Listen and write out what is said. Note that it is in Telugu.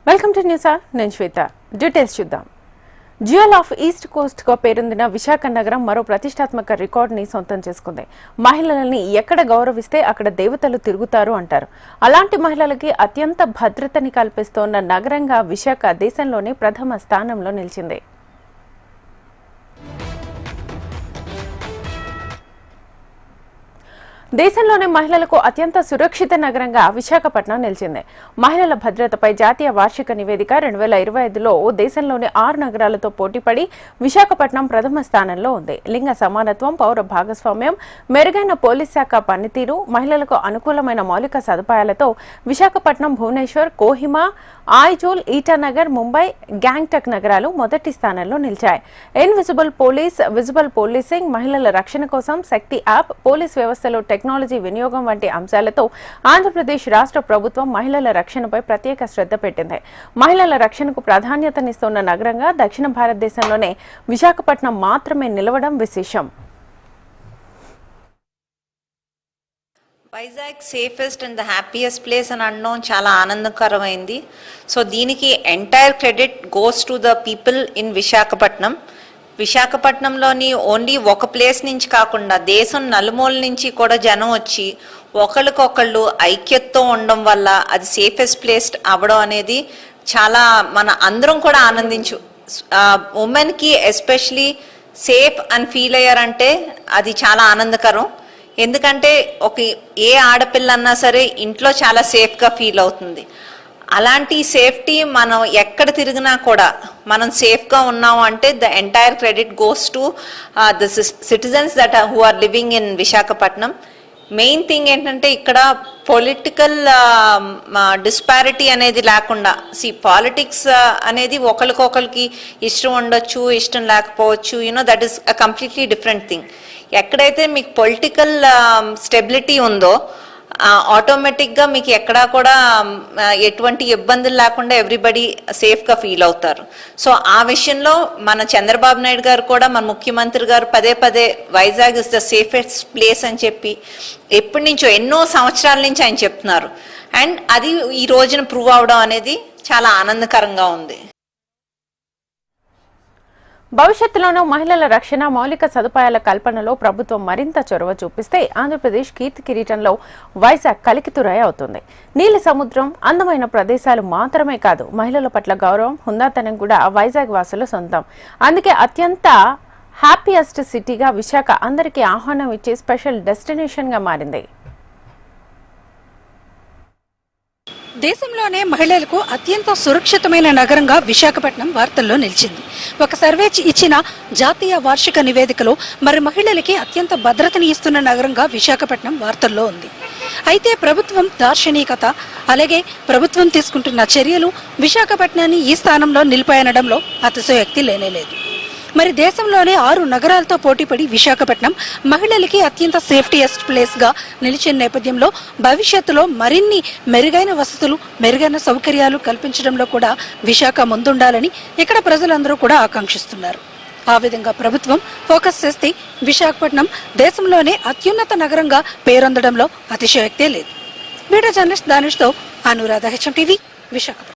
వెల్కమ్ టు న్యూస్ నేను శ్వేత. డీటెయిల్స్ చూద్దాం. జ్యువెల్ ఆఫ్ ఈస్ట్ కోస్ట్ గా పేరొందిన విశాఖ నగరం మరో ప్రతిష్టాత్మక రికార్డుని సొంతం చేసుకుంది. మహిళలని ఎక్కడ గౌరవిస్తే అక్కడ దేవతలు తిరుగుతారు అంటారు. అలాంటి మహిళలకి అత్యంత భద్రతని కల్పిస్తోన్న నగరంగా విశాఖ దేశంలోనే ప్రథమ స్థానంలో నిలిచింది. దేశంలోనే మహిళలకు అత్యంత సురక్షిత నగరంగా విశాఖపట్నం నిలిచింది. మహిళల భద్రతపై జాతీయ వార్షిక నివేదిక 2025లో దేశంలోని 6 నగరాలతో పోటీపడి విశాఖపట్నం ప్రథమ స్థానంలో ఉంది. లింగ సమానత్వం, పౌర భాగస్వామ్యం, మెరుగైన పోలీస్ శాఖ పనితీరు, మహిళలకు అనుకూలమైన మౌలిక సదుపాయాలతో విశాఖపట్నం, భువనేశ్వర్, కోహిమా, ఐజోల్, ఈటానగర్, ముంబై, గ్యాంగ్టక్ నగరాలు మొదటి స్థానంలో నిలిచాయి. ఇన్విజిబుల్ పోలీస్, విజిబుల్ పోలీసింగ్, మహిళల రక్షణ కోసం శక్తి యాప్, పోలీస్ వ్యవస్థలో టెక్నాలజీ వినియోగం వంటి అంశాలతో ఆంధ్రప్రదేశ్ రాష్ట్ర ప్రభుత్వం మహిళల రక్షణపై ప్రత్యేక శ్రద్ధ పెట్టింది. మహిళల రక్షణకు ప్రాధాన్యతనిస్తున్న నగరంగా దక్షిణ భారతదేశంలోనే విశాఖపట్నం మాత్రమే నిలవడం విశేషం. Vizag safest and the happiest place అని అనడం చాలా ఆనందకరమైంది. సో దీనికి entire credit goes to the people in Visakhapatnam. విశాఖపట్నంలోని ఓన్లీ ఒక ప్లేస్ నుంచి కాకుండా దేశం నలుమూల నుంచి కూడా జనం వచ్చి ఒకళ్ళకొకళ్ళు ఐక్యతతో ఉండడం వల్ల అది సేఫెస్ట్ ప్లేస్ అవ్వడం అనేది చాలా మన అందరం కూడా ఆనందించు. ఉమెన్కి ఎస్పెషలీ సేఫ్ అని ఫీల్ అయ్యారంటే అది చాలా ఆనందకరం. ఎందుకంటే ఏ ఆడపిల్ల అన్నా సరే ఇంట్లో చాలా సేఫ్గా ఫీల్ అవుతుంది. అలాంటి సేఫ్టీ మనం ఎక్కడ తిరిగినా కూడా మనం సేఫ్గా ఉన్నాము అంటే the entire credit goes to the citizens that who are living in Visakhapatnam. Main thing ఏంటంటే ఇక్కడ పొలిటికల్ డిస్పారిటీ అనేది లేకుండా, పాలిటిక్స్ అనేది ఒకరికొకరికి ఇష్టం ఉండొచ్చు, ఇష్టం లేకపోవచ్చు, that is a completely different thing. ఎక్కడైతే మీకు పొలిటికల్ స్టెబిలిటీ ఉందో ఆటోమేటిక్గా మీకు ఎక్కడా కూడా ఎటువంటి ఇబ్బందులు లేకుండా ఎవ్రీబడి సేఫ్గా ఫీల్ అవుతారు. సో ఆ విషయంలో మన చంద్రబాబు నాయుడు గారు కూడా, మన ముఖ్యమంత్రి గారు పదే పదే Vizag is the safest place అని చెప్పి ఎప్పటి నుంచో ఎన్నో సంవత్సరాల నుంచి ఆయన చెప్తున్నారు. అండ్ అది ఈ రోజున ప్రూవ్ అవడం అనేది చాలా ఆనందకరంగా ఉంది. భవిష్యత్తులోనూ మహిళల రక్షణ, మౌలిక సదుపాయాల కల్పనలో ప్రభుత్వం మరింత చొరవ చూపిస్తే ఆంధ్రప్రదేశ్ కీర్తి కిరీటంలో వైజాగ్ కలికితురాయి అవుతుంది. నీలి సముద్రం, అందమైన ప్రదేశాలు మాత్రమే కాదు, మహిళల పట్ల గౌరవం, హుందాతనం కూడా వైజాగ్ వాసుల సొంతం. అందుకే అత్యంత హ్యాపీయెస్ట్ సిటీగా విశాఖ అందరికీ ఆహ్వానం ఇచ్చే స్పెషల్ డెస్టినేషన్గా మారింది. దేశంలోనే మహిళలకు అత్యంత సురక్షితమైన నగరంగా విశాఖపట్నం వార్తల్లో నిలిచింది. ఒక సర్వే ఇచ్చిన జాతీయ వార్షిక నివేదికలో మరి మహిళలకి అత్యంత భద్రతని ఇస్తున్న నగరంగా విశాఖపట్నం వార్తల్లో ఉంది. అయితే ప్రభుత్వం దార్శనికత, అలాగే ప్రభుత్వం తీసుకుంటున్న చర్యలు విశాఖపట్నాన్ని ఈ స్థానంలో నిలిపాయనడంలో అతిశయోక్తి లేనేలేదు. మరి దేశంలోనే 6 నగరాలతో పోటీపడి విశాఖపట్నం మహిళలకి అత్యంత సేఫ్టీయెస్ట్ ప్లేస్ గా నిలిచిన నేపథ్యంలో భవిష్యత్తులో మరిన్ని మెరుగైన వసతులు, మెరుగైన సౌకర్యాలు కల్పించడంలో కూడా విశాఖ ముందుండాలని ఇక్కడ ప్రజలందరూ కూడా ఆకాంక్షిస్తున్నారు. ఆ విధంగా ప్రభుత్వం ఫోకస్ చేస్తే విశాఖపట్నం దేశంలోనే అత్యున్నత నగరంగా పేరొందడంలో అతిశయోక్తే లేదు. వీడియో జర్నలిస్ట్ దానిష్తో అనురాధ, HM TV, విశాఖపట్నం.